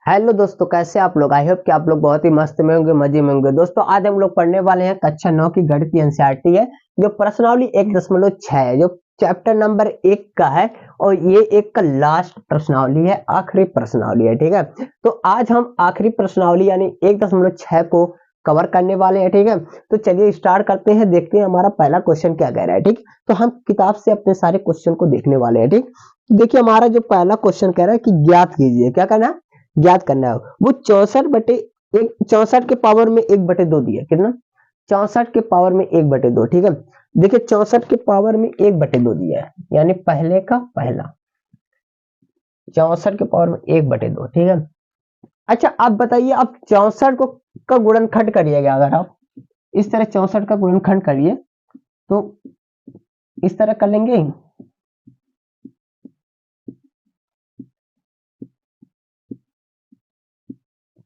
Hello दोस्तों, कैसे आप लोग। आई होप कि आप लोग बहुत ही मस्त में होंगे, मजे में होंगे। दोस्तों आज हम लोग पढ़ने वाले हैं कक्षा 9 की गणित की एनसीईआरटी है, जो प्रश्नावली 1.6 है, जो चैप्टर नंबर 1 का है। और ये एक का लास्ट प्रश्नावली है, आखिरी प्रश्नावली है। ठीक है, तो आज हम आखिरी प्रश्नावली यानी 1.6 को कवर करने वाले हैं। ठीक है, तो चलिए स्टार्ट करते हैं, देखते हैं हमारा पहला क्वेश्चन क्या कह रहा है। ठीक, तो हम किताब से अपने सारे क्वेश्चन को देखने वाले हैं। ठीक, देखिए हमारा जो पहला क्वेश्चन कह रहा है कि ज्ञात कीजिए, क्या करना है, ज्ञात करना है। वो 64 के पावर में 1/2 दिया, कितना, 64 के पावर में 1/2। ठीक है, देखिए 64 के पावर में 1/2 दिया है, यानी पहले का पहला 64 के पावर में 1/2। ठीक है, अच्छा आप बताइए, आप 64 को का गुणनखंड करिएगा। अगर आप इस तरह 64 का गुणनखंड करिए तो इस तरह कर लेंगे।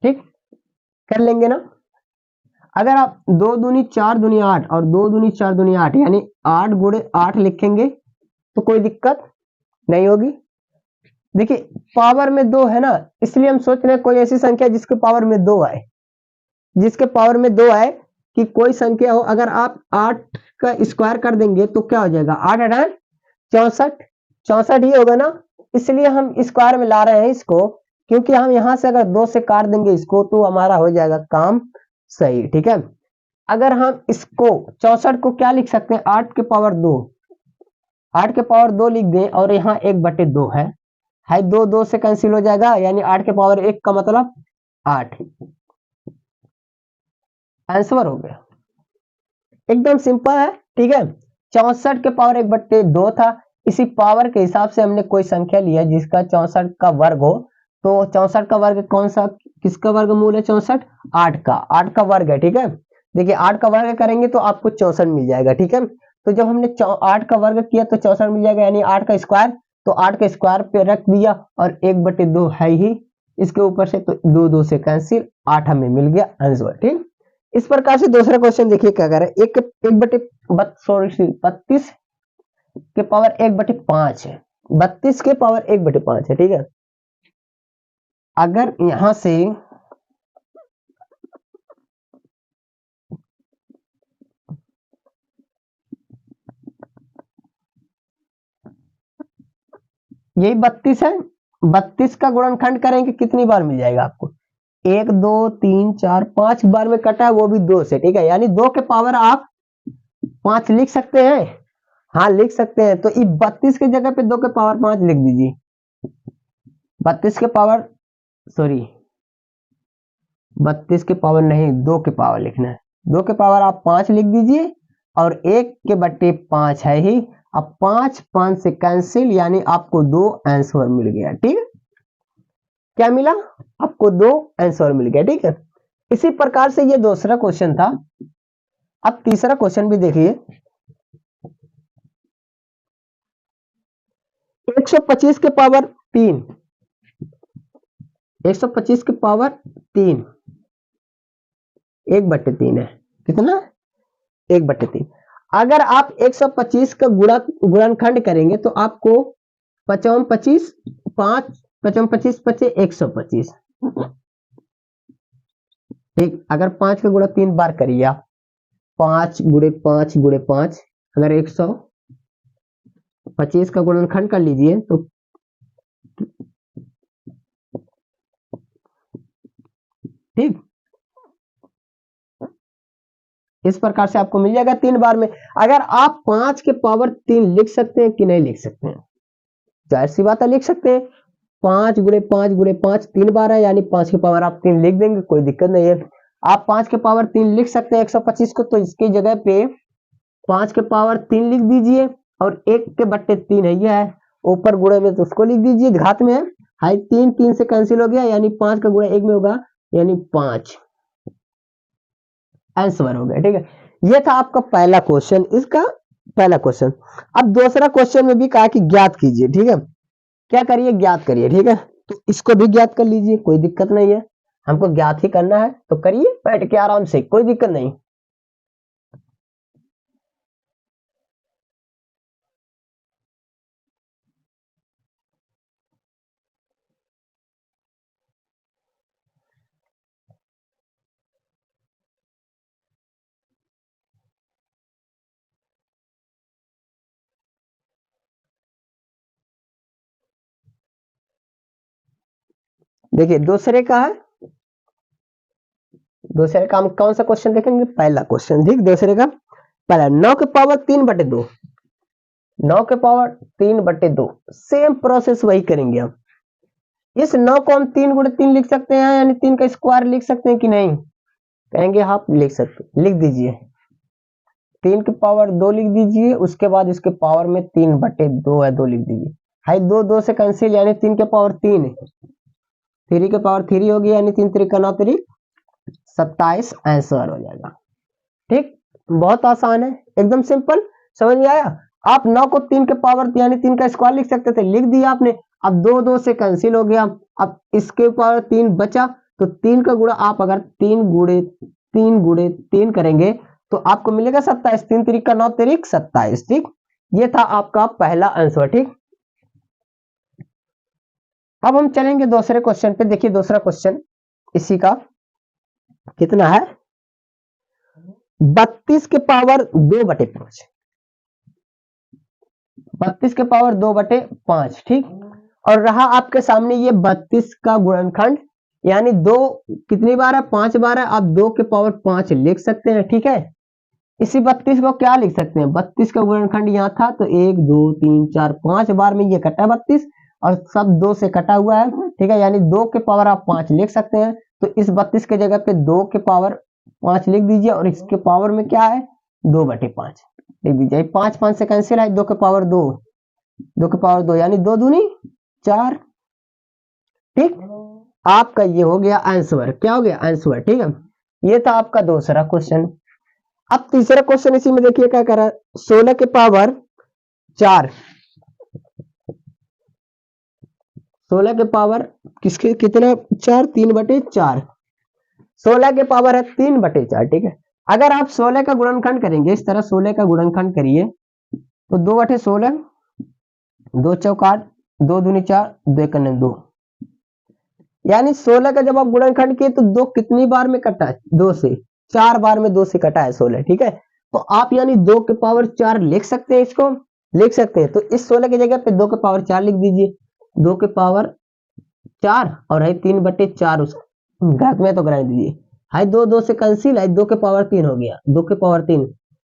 ठीक, कर लेंगे ना। अगर आप 2 दूनी 4 दूनी 8 और 2 दूनी 4 दूनी 8 यानी 8 गुणे 8 लिखेंगे तो कोई दिक्कत नहीं होगी। देखिए पावर में 2 है ना, इसलिए हम सोच रहे हैं कोई ऐसी संख्या जिसके पावर में 2 आए, जिसके पावर में 2 आए, कि कोई संख्या हो। अगर आप 8 का स्क्वायर कर देंगे तो क्या हो जाएगा, 8 64, 64 ही होगा ना। इसलिए हम स्क्वायर में ला रहे हैं इसको, क्योंकि हम यहां से अगर 2 से काट देंगे इसको तो हमारा हो जाएगा काम सही। ठीक है, अगर हम इसको 64 को क्या लिख सकते हैं, 8 के पावर 2, 8 के पावर 2 लिख दें, और यहाँ 1/2 है 2, 2 से कैंसिल हो जाएगा, यानी 8 के पावर 1 का मतलब 8। आंसर हो गया, एकदम सिंपल है। ठीक है, 64 के पावर 1/2 था। इसी पावर के हिसाब से हमने कोई संख्या लिया जिसका 64 का वर्ग हो, तो 64 का वर्ग कौन सा, किसका वर्गमूल है 64, 8 का, 8 का वर्ग है। ठीक है, देखिए 8 का वर्ग करेंगे तो आपको 64 मिल जाएगा। ठीक है, तो जब हमने 8 का वर्ग किया तो 64 मिल जाएगा, यानी 8 का स्क्वायर, तो 8 का स्क्वायर पे रख दिया, और 1/2 है ही इसके ऊपर से, तो 2 2 से कैंसिल, 8 हमें मिल गया आंसर। ठीक, इस प्रकार से दूसरा क्वेश्चन देखिए क्या कर रहा है, एक बटे 32 के पावर 1/5 है, 32 के पावर 1/5 है। ठीक है, अगर यहां से यही 32 है, 32 का गुणनखंड करेंगे कितनी बार मिल जाएगा आपको, 1 2 3 4 5 बार में कटा है, वो भी 2 से। ठीक है, यानी 2 के पावर आप 5 लिख सकते हैं। हाँ लिख सकते हैं, तो इस 32 की जगह पे 2 के पावर 5 लिख दीजिए। 32 के पावर, सॉरी 32 के पावर नहीं, 2 के पावर लिखना है। 2 के पावर आप 5 लिख दीजिए, और 1/5 है ही। अब 5 5 से कैंसिल, यानी आपको 2 आंसर मिल गया। ठीक है, क्या मिला आपको, 2 आंसर मिल गया। ठीक है, इसी प्रकार से ये दूसरा क्वेश्चन था। अब तीसरा क्वेश्चन भी देखिए, 125 के पावर 3, 125 के पावर 3 1/3 है, कितना, 1/3। अगर आप 125 का गुणनखंड करेंगे तो आपको 55 25 5 55 25 पचे 125। ठीक, अगर 5 का गुणा 3 बार करिए आप, 5 × 5 × 5, अगर 125 का गुणनखंड कर लीजिए तो ठीक, इस प्रकार से आपको मिल जाएगा 3 बार में। अगर आप 5 के पावर 3 लिख सकते हैं कि नहीं लिख सकते हैं, जाहिर सी बात है लिख सकते हैं। 5 × 5 × 5 3 बार है, यानी 5 के पावर आप 3 लिख देंगे, कोई दिक्कत नहीं है। आप 5 के पावर 3 लिख सकते हैं 125 को, तो इसकी जगह पे 5 के पावर 3 लिख दीजिए, और 1/3 है, यह है ऊपर गुणे में, तो उसको लिख दीजिए, घात में है 3 3 से कैंसिल हो गया, यानी 5 का गुणा 1 में होगा, यानी 5 आंसर हो गया। ठीक है, ये था आपका पहला क्वेश्चन, इसका पहला क्वेश्चन। अब दूसरा क्वेश्चन में भी कहा कि ज्ञात कीजिए। ठीक है, क्या करिए, ज्ञात करिए। ठीक है, तो इसको भी ज्ञात कर लीजिए, कोई दिक्कत नहीं है, हमको ज्ञात ही करना है, तो करिए बैठ के आराम से, कोई दिक्कत नहीं। देखिए दूसरे का है, दूसरे का हम कौन सा क्वेश्चन देखेंगे, पहला क्वेश्चन। ठीक, दूसरे का पहला, 9 के पावर 3/2, 9 के पावर 3/2, सेम प्रोसेस वही करेंगे हम। इस 9 को हम 3 × 3 लिख सकते हैं, यानी 3 का स्क्वायर लिख सकते हैं कि नहीं, कहेंगे हाँ लिख सकते, लिख दीजिए। 3 की पावर 2 लिख दीजिए, उसके बाद इसके पावर में 3/2 है, 2 लिख दीजिए। हाई 2 2 से कैंसिल, यानी 3 के पावर 3 है, 3 के पावर 3 होगी, यानी 3 3 का 9 3 27 आंसर हो जाएगा। ठीक, बहुत आसान है, एकदम सिंपल, समझ में आया। आप 9 को 3 के पावर यानी 3 का स्क्वायर लिख सकते थे, लिख दिया आपने। अब 2 2 से कैंसिल हो गया, अब इसके पावर 3 बचा, तो 3 का गुणा आप अगर 3 × 3 करेंगे तो आपको मिलेगा 27, 3 3 का 9 3 27। ठीक, ये था आपका पहला आंसर। ठीक, अब हम चलेंगे दूसरे क्वेश्चन पे। देखिए दूसरा क्वेश्चन इसी का कितना है, 32 के पावर 2/5, 32 के पावर 2/5। ठीक, और रहा आपके सामने ये 32 का गुणनखंड, यानी 2 कितनी बार है, 5 बार है, आप 2 के पावर 5 लिख सकते हैं। ठीक है, इसी 32 को क्या लिख सकते हैं, 32 का गुणनखंड यहाँ था तो 1 2 3 4 5 बार में ये कटा 32, और सब 2 से कटा हुआ है। ठीक है, यानी 2 के पावर आप 5 लिख सकते हैं, तो इस 32 के जगह पे 2 के पावर 5 लिख दीजिए, और इसके पावर में क्या है, 2/5 लिख दीजिए। 5 5 से कैंसिल है, 2 के पावर 2, 2 के पावर 2 यानी 2 दूनी 4। ठीक, आपका ये हो गया आंसर, क्या हो गया आंसर। ठीक है, ये था आपका दूसरा क्वेश्चन। अब तीसरा क्वेश्चन इसी में देखिए क्या कर रहा है, 16 के पावर 4, 16 के पावर किसके कितना 4, 3/4, 16 के पावर है 3/4। ठीक है, अगर आप 16 का गुणनखंड करेंगे, इस तरह 16 का गुणनखंड करिए, तो 2/16, 2 चौक 8, 2 दूनी 4, 2 एक 2, यानी 16 का जब आप गुणनखंड किए तो 2 कितनी बार में कटा है, 2 से 4 बार में 2 से कटा है 16। ठीक है, तो आप यानी 2 के पावर 4 लिख सकते हैं, इसको लिख सकते हैं। तो इस 16 की जगह पे 2 के पावर 4 लिख दीजिए, 2 के पावर 4 और है 3/4, उस घात में तो करा दीजिए। हाई 2 2 से कैंसिल है, 2 के पावर 3 हो गया, 2 के पावर 3,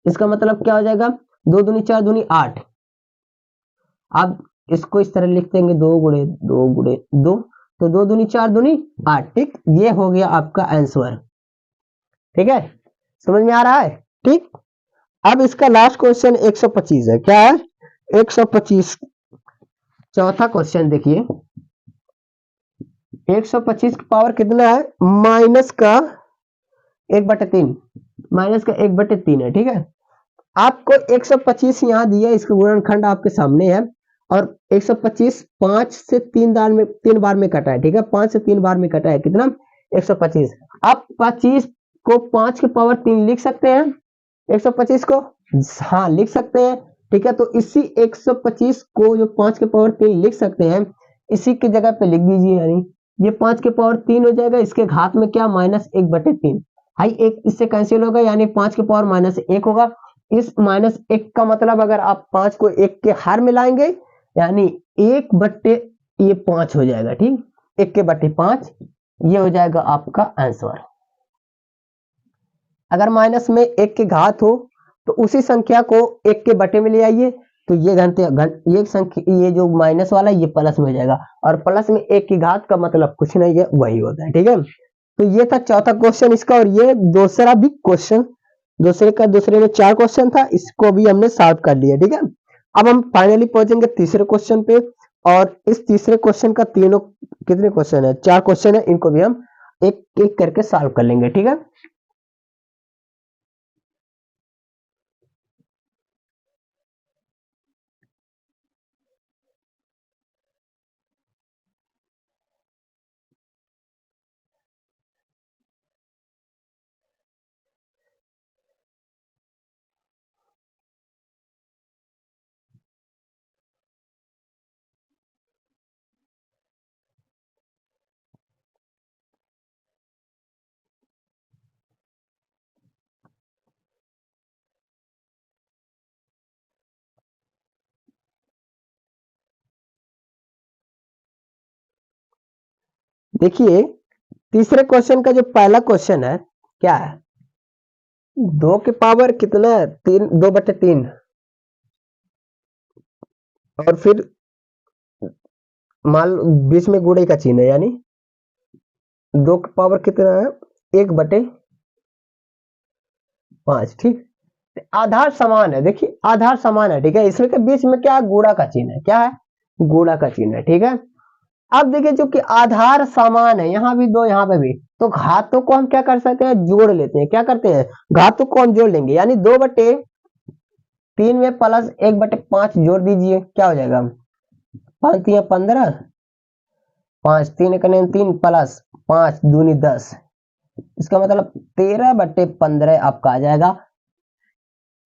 इसका मतलब क्या हो जाएगा, 2 दूनी 4 दूनी 8। आप इसको इस तरह लिख देंगे, 2 × 2 × 2, तो 2 दूनी 4 दूनी 8। ठीक, ये हो गया आपका आंसर। ठीक है, समझ में आ रहा है। ठीक, अब इसका लास्ट क्वेश्चन 125 है, क्या है 125, चौथा क्वेश्चन देखिए। 125 की पावर कितना है, माइनस का 1/3, माइनस का 1/3 है। ठीक है, आपको 125 यहाँ दिया, इसका गुणनखंड आपके सामने है, और 125 5 से 3 बार में कटा है। ठीक है, 5 से 3 बार में कटा है, कितना 125। आप 25 को 5 के पावर 3 लिख सकते हैं, 125 को, हाँ लिख सकते हैं। ठीक है, तो इसी 125 को जो 5 के पावर 3 लिख सकते हैं, इसी की जगह पे लिख दीजिए, यानी ये 5 के पावर 3 हो जाएगा, इसके घात में क्या -1/3। हाई एक इससे कैंसिल होगा, यानी 5 के पावर -1 होगा। इस -1 का मतलब अगर आप 5 को 1 के हर में लाएंगे, यानी 1/5 हो जाएगा। ठीक, 1/5 ये हो जाएगा आपका आंसर। अगर माइनस में 1 की घात हो तो उसी संख्या को 1 के बटे में ले आइए, तो ये ये संख्या, ये जो माइनस वाला ये प्लस में हो जाएगा, और प्लस में 1 की घात का मतलब कुछ नहीं है, वही होता है। ठीक है, तो ये था चौथा क्वेश्चन इसका, और ये दूसरा भी क्वेश्चन, दूसरे में 4 क्वेश्चन था, इसको भी हमने सॉल्व कर लिया। ठीक है, अब हम फाइनली पहुंचेंगे तीसरे क्वेश्चन पे, और इस तीसरे क्वेश्चन का तीनों कितने क्वेश्चन है, 4 क्वेश्चन है, इनको भी हम एक एक करके सॉल्व कर लेंगे। ठीक है, देखिए तीसरे क्वेश्चन का जो पहला क्वेश्चन है क्या है, 2 के पावर कितना है, 3, 2/3 और फिर मान लो बीच में गुणे का चिन्ह है, यानी 2 के पावर कितना है, 1/5। ठीक, आधार समान है, देखिए आधार समान है, ठीक है, इसमें के बीच में क्या है, गुणा का चिन्ह है, क्या है, गुणा का चिन्ह है, ठीक है। अब देखिए चूंकि आधार समान है, यहाँ भी 2 यहाँ पे भी, तो घातों को हम क्या कर सकते हैं, जोड़ लेते हैं, क्या करते हैं, घातों को हम जोड़ लेंगे, यानी 2/3 में प्लस 1/5 जोड़ दीजिए, क्या हो जाएगा, 5×3 = 15, 5×3 = 3 + 5×2 = 10, इसका मतलब 13/15 आपका आ जाएगा।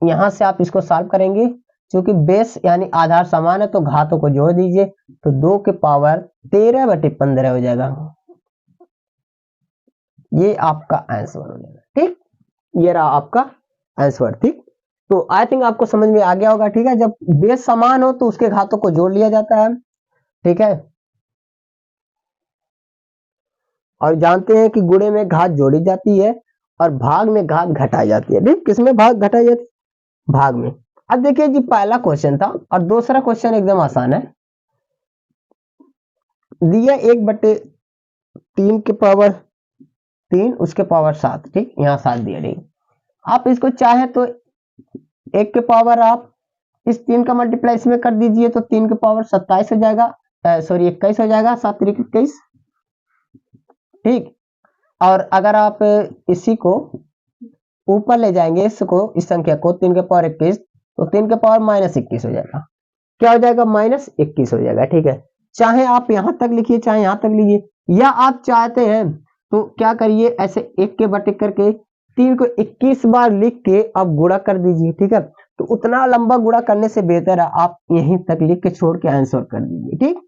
यहां से आप इसको सॉल्व करेंगे, क्योंकि बेस यानी आधार समान है तो घातों को जोड़ दीजिए, तो 2 के पावर 13/15 हो जाएगा, ये आपका आंसर हो जाएगा। ठीक, ये रहा आपका आंसर। ठीक, तो आई थिंक आपको समझ में आ गया होगा। ठीक है, जब बेस समान हो तो उसके घातों को जोड़ लिया जाता है। ठीक है, और जानते हैं कि गुणे में घात जोड़ी जाती है और भाग में घात घटाई जाती है। ठीक, किसमें भाग घटाई जाती है, भाग में। अब देखिए जी पहला क्वेश्चन था और दूसरा क्वेश्चन एकदम आसान है, दिया 1/3 के पावर 3 उसके पावर 7। ठीक, यहाँ 7 दिया। ठीक, आप इसको चाहे तो 1 के पावर आप इस 3 का मल्टीप्लाई इसमें कर दीजिए, तो 3 के पावर 27 हो जाएगा, सॉरी 21 हो जाएगा, 7 × 21। ठीक, और अगर आप इसी को ऊपर ले जाएंगे, इसको इस संख्या को 3 के पावर 21, तो 3 के पावर -21 हो जाएगा, क्या हो जाएगा, -21 हो जाएगा। ठीक है, चाहे आप यहां तक लिखिए चाहे यहां तक लीजिए, या आप चाहते हैं तो क्या करिए, ऐसे 1 के बटे करके 3 को 21 बार लिख के आप गुणा कर दीजिए। ठीक है, तो उतना लंबा गुणा करने से बेहतर है आप यहीं तक लिख के छोड़ के आंसर कर दीजिए। ठीक,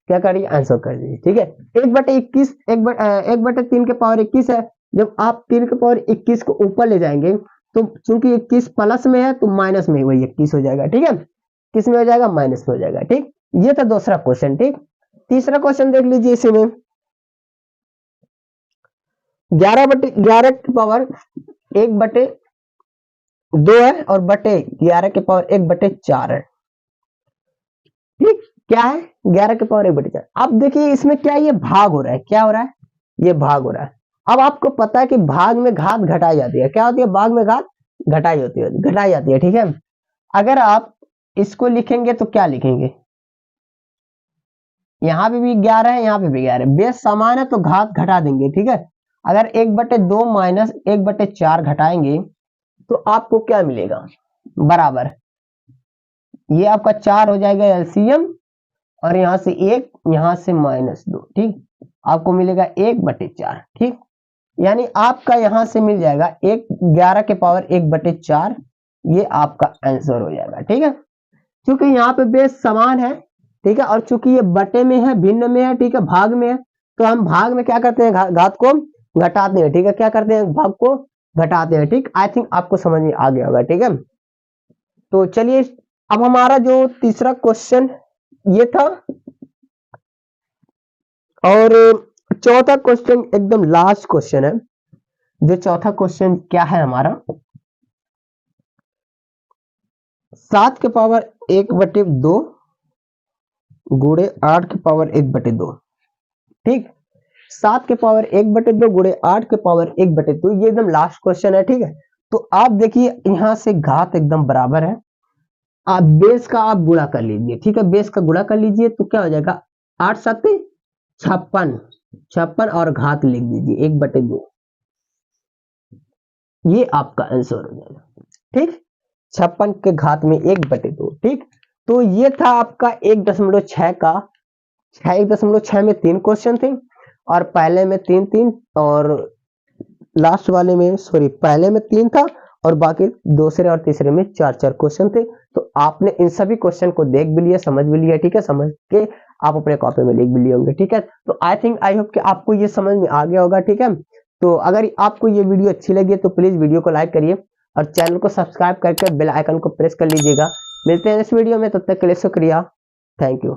क्या करिए, आंसर कर दीजिए। ठीक है, 1/21 1/3 के पावर 21 है, जब आप 3 के पावर 21 को ऊपर ले जाएंगे तो चूंकि 21 प्लस में है तो माइनस में वही 21 हो जाएगा। ठीक है, किस में हो जाएगा, माइनस में हो जाएगा। ठीक, ये था दूसरा क्वेश्चन। ठीक, तीसरा क्वेश्चन देख लीजिए, इसी में 11/11 की पावर 1/2 है और बटे 11 के पावर 1/4 है। ठीक, क्या है, 11 के पावर 1/4। अब देखिए इसमें क्या, ये भाग हो रहा है, क्या हो रहा है, ये भाग हो रहा है। अब आपको पता है कि भाग में घात घटाई जाती है, क्या होती है, भाग में घात घटाई होती है, घटाई जाती है। ठीक है, अगर आप इसको लिखेंगे तो क्या लिखेंगे, यहाँ पे भी 11 है, यहाँ पे भी 11 है, बेस समान है तो घात घटा देंगे। ठीक है, अगर 1/2 माइनस 1/4 घटाएंगे तो आपको क्या मिलेगा, बराबर, ये आपका 4 हो जाएगा एलसीएम, और यहां से 1, यहां से -2। ठीक, आपको मिलेगा 1/4। ठीक, यानी आपका यहां से मिल जाएगा 11 के पावर 1/4, ये आपका आंसर हो जाएगा। ठीक है, क्योंकि यहाँ पे बेस समान है। ठीक है, और चूंकि ये बटे में है, भिन्न में है, ठीक है, भाग में है, तो हम भाग में क्या करते हैं, घात को घटाते हैं। ठीक है, क्या करते हैं, भाग को घटाते हैं। ठीक, आई थिंक आपको समझ में आ गया होगा। ठीक है, तो चलिए अब हमारा जो तीसरा क्वेश्चन ये था, और चौथा क्वेश्चन एकदम लास्ट क्वेश्चन है। जो चौथा क्वेश्चन क्या है हमारा, 7 के पावर 1/2 गुणे 8 के पावर 1/2। ठीक, 7 के पावर 1/2 गुणे 8 के पावर 1/2, ये एकदम लास्ट क्वेश्चन है। ठीक है, तो आप देखिए यहां से घात एकदम बराबर है, आप बेस का आप गुणा कर लीजिए। ठीक है, बेस का गुणा कर लीजिए तो क्या हो जाएगा, 8 7 56, 56 और घात लिख दीजिए 1/2, ये आपका आंसर हो जाएगा। ठीक, 56 के घात में 1/2। ठीक, तो ये था आपका 1.6 का 1.6 में 3 क्वेश्चन थे, और पहले में 3 और लास्ट वाले में, सॉरी पहले में 3 था और बाकी दूसरे और तीसरे में 4 क्वेश्चन थे। तो आपने इन सभी क्वेश्चन को देख भी लिया, समझ भी लिया। ठीक है, समझ के आप अपने कॉपी में लिख भी लिए होंगे। ठीक है, तो आई होप कि आपको ये समझ में आ गया होगा। ठीक है, तो अगर आपको ये वीडियो अच्छी लगी तो प्लीज वीडियो को लाइक करिए और चैनल को सब्सक्राइब करके बेल आइकन को प्रेस कर लीजिएगा। मिलते हैं इस वीडियो में, तब तक के लिए शुक्रिया, थैंक यू।